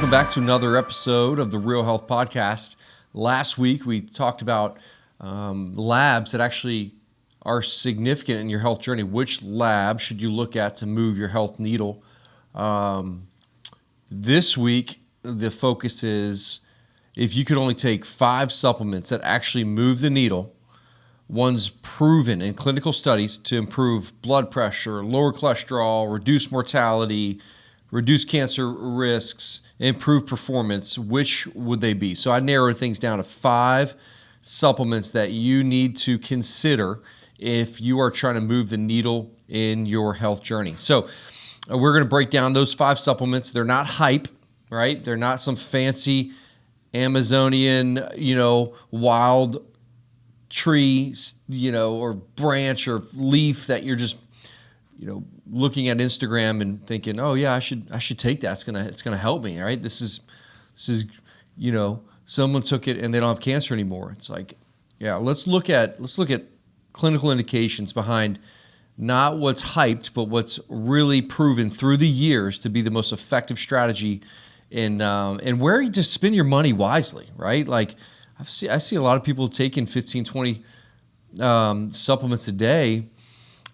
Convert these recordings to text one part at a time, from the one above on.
Welcome back to another episode of the Real Health Podcast. Last week we talked about labs that actually are significant in your health journey. Which lab should you look at to move your health needle? This week the focus is if you could only take 5 supplements that actually move the needle, one's proven in clinical studies to improve blood pressure, lower cholesterol, reduce mortality, reduce cancer risks, improve performance, which would they be? So I narrowed things down to 5 supplements that you need to consider if you are trying to move the needle in your health journey. So we're going to break down those 5 supplements. They're not hype, right? They're not some fancy Amazonian, wild tree, or branch or leaf that you're just, looking at Instagram and thinking, oh yeah, I should take that. It's gonna help me, right? This is, someone took it and they don't have cancer anymore. It's like, yeah, let's look at clinical indications behind not what's hyped, but what's really proven through the years to be the most effective strategy and where you just spend your money wisely, right? Like I see a lot of people taking 15, 20 supplements a day.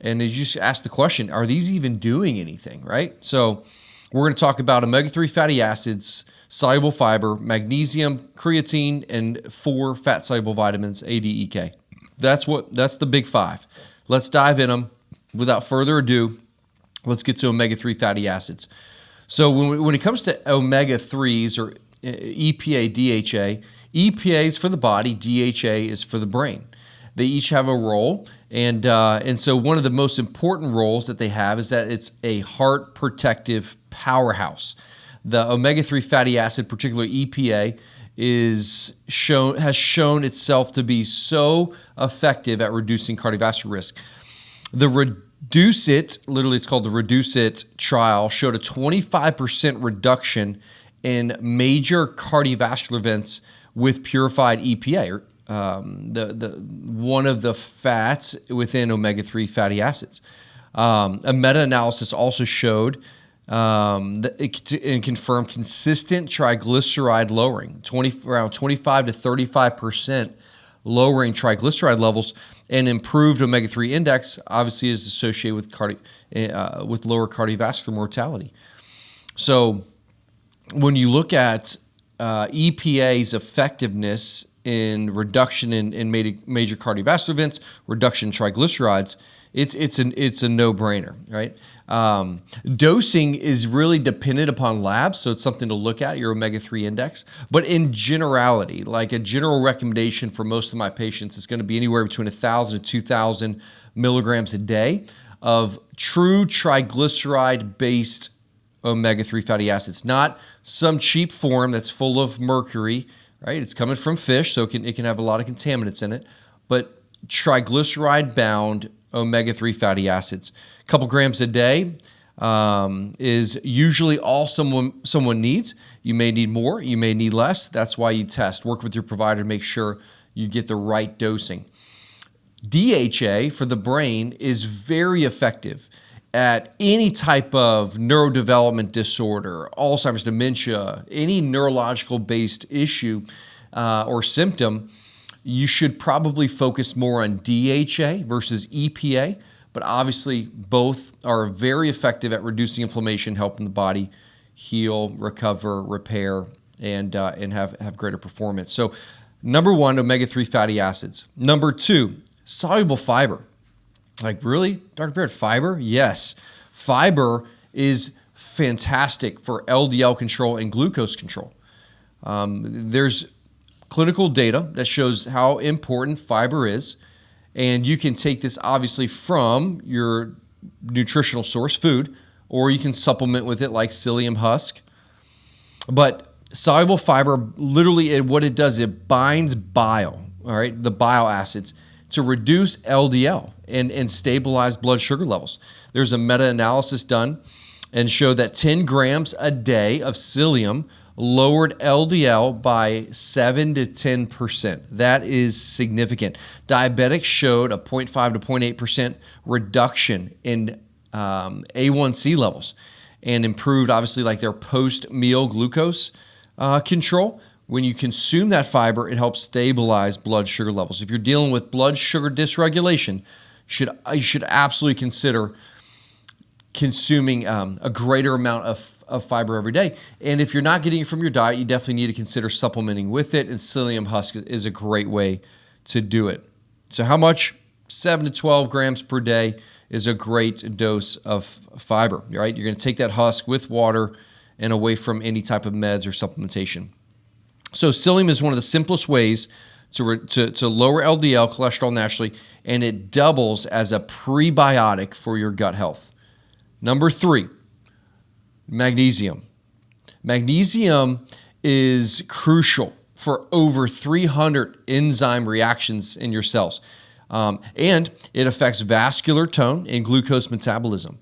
And you just ask the question, are these even doing anything, right? So we're going to talk about omega-3 fatty acids, soluble fiber, magnesium, creatine, and 4 fat-soluble vitamins, A, D, E, K. That's the big 5. Let's dive in them. Without further ado, let's get to omega-3 fatty acids. So when it comes to omega-3s or EPA, DHA, EPA is for the body, DHA is for the brain. They each have a role, and so one of the most important roles that they have is that it's a heart protective powerhouse. The omega-3 fatty acid, particularly EPA, has shown itself to be so effective at reducing cardiovascular risk. The Reduce It, literally it's called the Reduce It trial, showed a 25% reduction in major cardiovascular events with purified EPA, the one of the fats within omega-3 fatty acids. A meta-analysis also showed that it confirmed consistent triglyceride lowering, around 25 to 35% lowering triglyceride levels, and improved omega-3 index obviously is associated with lower cardiovascular mortality. So when you look at EPA's effectiveness in reduction in major cardiovascular events, reduction in triglycerides, it's a no-brainer, right? Dosing is really dependent upon labs, so it's something to look at, your omega-3 index. But in generality, like a general recommendation for most of my patients is going to be anywhere between 1,000 to 2,000 milligrams a day of true triglyceride-based omega-3 fatty acids, not some cheap form that's full of mercury, right? It's coming from fish, so it can have a lot of contaminants in it, but triglyceride-bound omega-3 fatty acids. A couple grams a day is usually all someone needs. You may need more, you may need less. That's why you test. Work with your provider to make sure you get the right dosing. DHA for the brain is very effective at any type of neurodevelopment disorder, Alzheimer's, dementia, any neurological-based issue or symptom. You should probably focus more on DHA versus EPA, but obviously both are very effective at reducing inflammation, helping the body heal, recover, repair, and have greater performance. So number 1, omega-3 fatty acids. Number 2, soluble fiber. Like, really? Dr. Barrett, fiber? Yes. Fiber is fantastic for LDL control and glucose control. There's clinical data that shows how important fiber is, and you can take this obviously from your nutritional source, food, or you can supplement with it like psyllium husk. But soluble fiber, literally what it does, it binds bile, all right, the bile acids, to reduce LDL and stabilize blood sugar levels. There's a meta-analysis done and showed that 10 grams a day of psyllium lowered LDL by 7 to 10%. That is significant. Diabetics showed a 0.5 to 0.8% reduction in A1C levels. and improved, obviously, like their post-meal glucose control. When you consume that fiber, it helps stabilize blood sugar levels. If you're dealing with blood sugar dysregulation, you should absolutely consider consuming a greater amount of fiber every day. And if you're not getting it from your diet, you definitely need to consider supplementing with it, and psyllium husk is a great way to do it. So how much? 7 to 12 grams per day is a great dose of fiber, right? You're going to take that husk with water and away from any type of meds or supplementation. So psyllium is one of the simplest ways to lower LDL cholesterol naturally, and it doubles as a prebiotic for your gut health. Number 3, magnesium. Magnesium is crucial for over 300 enzyme reactions in your cells. And it affects vascular tone and glucose metabolism.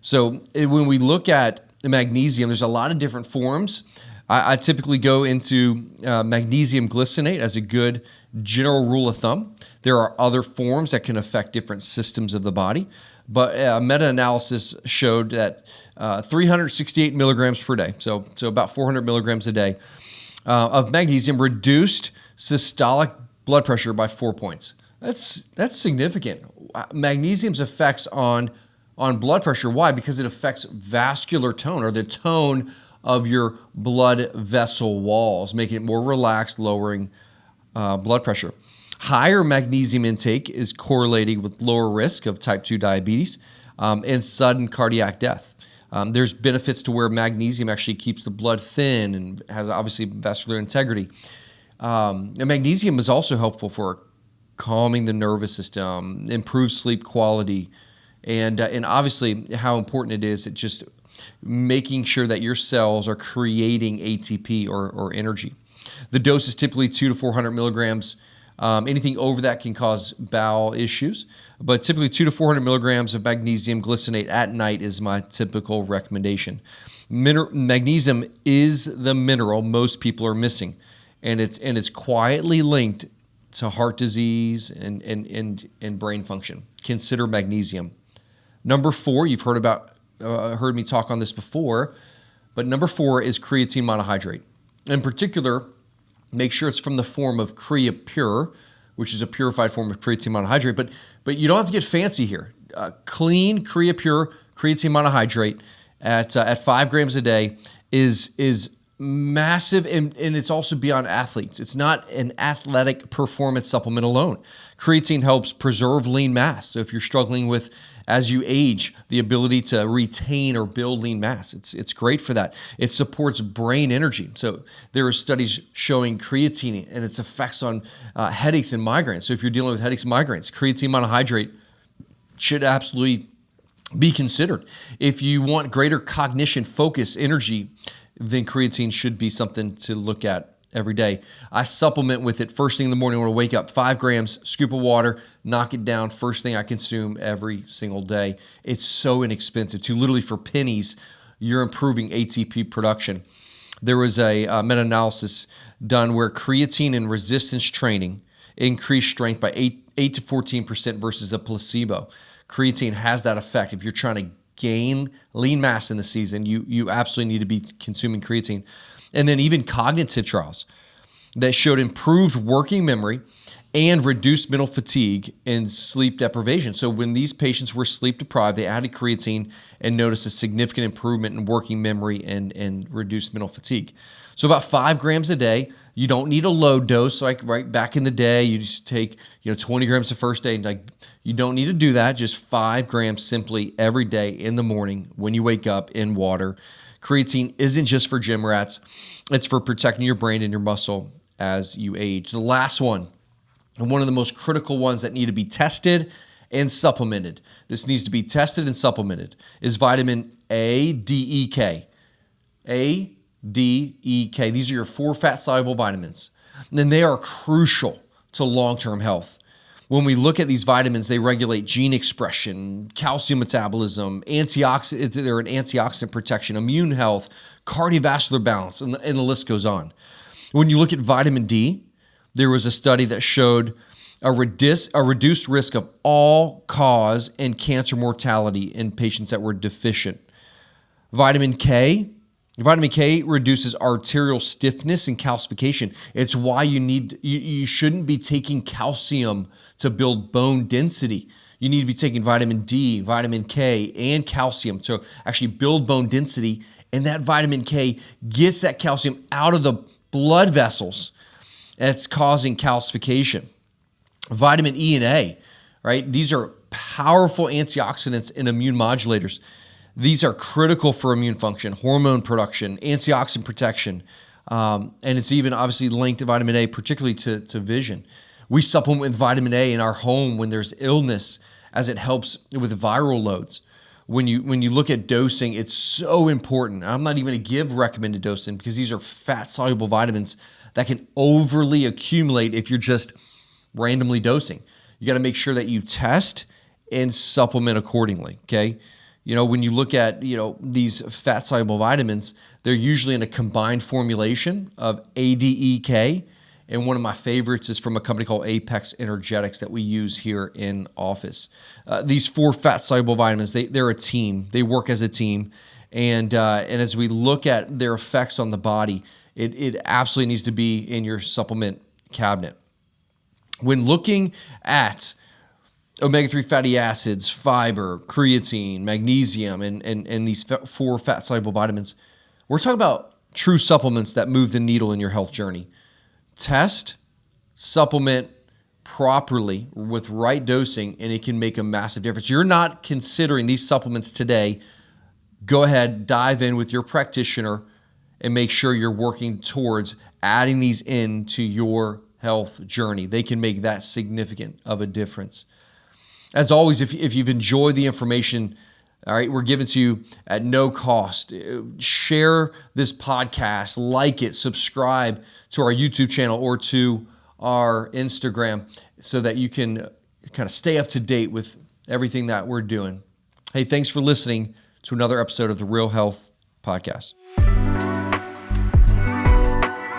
So when we look at magnesium, there's a lot of different forms. I typically go into magnesium glycinate as a good general rule of thumb. There are other forms that can affect different systems of the body, but a meta-analysis showed that 368 milligrams per day, so about 400 milligrams a day, of magnesium reduced systolic blood pressure by 4 points. That's significant. Magnesium's effects on blood pressure. Why? Because it affects vascular tone, or the tone of your blood vessel walls, making it more relaxed, lowering blood pressure. Higher magnesium intake is correlating with lower risk of type 2 diabetes and sudden cardiac death. There's benefits to where magnesium actually keeps the blood thin and has obviously vascular integrity. And magnesium is also helpful for calming the nervous system, improves sleep quality, and obviously how important it is at just making sure that your cells are creating ATP or energy. The dose is typically 200 to 400 milligrams. Anything over that can cause bowel issues, but typically 200 to 400 milligrams of magnesium glycinate at night is my typical recommendation. Magnesium is the mineral most people are missing, and it's quietly linked to heart disease and brain function. Consider magnesium. Number 4, you've heard me talk on this before, but number 4 is creatine monohydrate. In particular, make sure it's from the form of CreaPure, which is a purified form of creatine monohydrate. But you don't have to get fancy here. Clean CreaPure creatine monohydrate at 5 grams a day is massive, and it's also beyond athletes. It's not an athletic performance supplement alone. Creatine helps preserve lean mass. So if you're struggling with, as you age, the ability to retain or build lean mass, it's great for that. It supports brain energy. So there are studies showing creatine and its effects on headaches and migraines. So if you're dealing with headaches and migraines, creatine monohydrate should absolutely be considered. If you want greater cognition, focus, energy, then creatine should be something to look at every day. I supplement with it first thing in the morning when I wake up. 5 grams, scoop of water, knock it down. First thing I consume every single day. It's so inexpensive too. Literally for pennies, you're improving ATP production. There was a meta-analysis done where creatine and resistance training increased strength by 8 to 14% versus a placebo. Creatine has that effect. If you're trying to gain lean mass in the season, you absolutely need to be consuming creatine. And then even cognitive trials that showed improved working memory and reduced mental fatigue and sleep deprivation. So when these patients were sleep deprived, they added creatine and noticed a significant improvement in working memory and reduced mental fatigue. So about 5 grams a day. You don't need a low dose. Like right back in the day, you just take 20 grams the first day. You don't need to do that. Just 5 grams simply every day in the morning when you wake up in water. Creatine isn't just for gym rats. It's for protecting your brain and your muscle as you age. The last one, and one of the most critical ones that need to be tested and supplemented, this needs to be tested and supplemented, is vitamin A, D, E, K. A, D, E, K. These are your 4 fat-soluble vitamins, and they are crucial to long-term health. When we look at these vitamins, they regulate gene expression, calcium metabolism, they're an antioxidant protection, immune health, cardiovascular balance, and the list goes on. When you look at vitamin D, there was a study that showed a reduced risk of all-cause and cancer mortality in patients that were deficient. Vitamin K. Vitamin K reduces arterial stiffness and calcification. It's why you shouldn't be taking calcium to build bone density. You need to be taking vitamin D, vitamin K, and calcium to actually build bone density. And that vitamin K gets that calcium out of the blood vessels. And it's causing calcification. Vitamin E and A, right? These are powerful antioxidants and immune modulators. These are critical for immune function, hormone production, antioxidant protection, and it's even obviously linked to vitamin A, particularly to vision. We supplement with vitamin A in our home when there's illness, as it helps with viral loads. When you look at dosing, it's so important. I'm not even going to give recommended dosing because these are fat-soluble vitamins that can overly accumulate if you're just randomly dosing. You got to make sure that you test and supplement accordingly, okay? When you look at, these fat-soluble vitamins, they're usually in a combined formulation of ADEK, and one of my favorites is from a company called Apex Energetics that we use here in office. These 4 fat-soluble vitamins, they're a team. They work as a team, and as we look at their effects on the body, it absolutely needs to be in your supplement cabinet. When looking at omega-3 fatty acids, fiber, creatine, magnesium, and these 4 fat-soluble vitamins, we're talking about true supplements that move the needle in your health journey. Test, supplement properly with right dosing, and it can make a massive difference. You're not considering these supplements today, go ahead, dive in with your practitioner, and make sure you're working towards adding these into your health journey. They can make that significant of a difference. As always, if you've enjoyed the information, all right, we're giving to you at no cost. Share this podcast, like it, subscribe to our YouTube channel or to our Instagram so that you can kind of stay up to date with everything that we're doing. Hey, thanks for listening to another episode of the Real Health Podcast.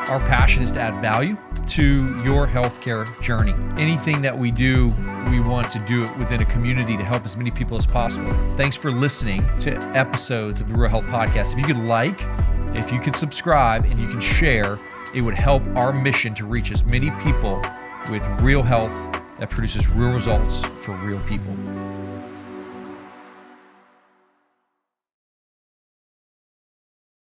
Our passion is to add value to your healthcare journey. Anything that we do, we want to do it within a community to help as many people as possible. Thanks for listening to episodes of the Real Health Podcast. If you could if you could subscribe, and you can share, it would help our mission to reach as many people with real health that produces real results for real people.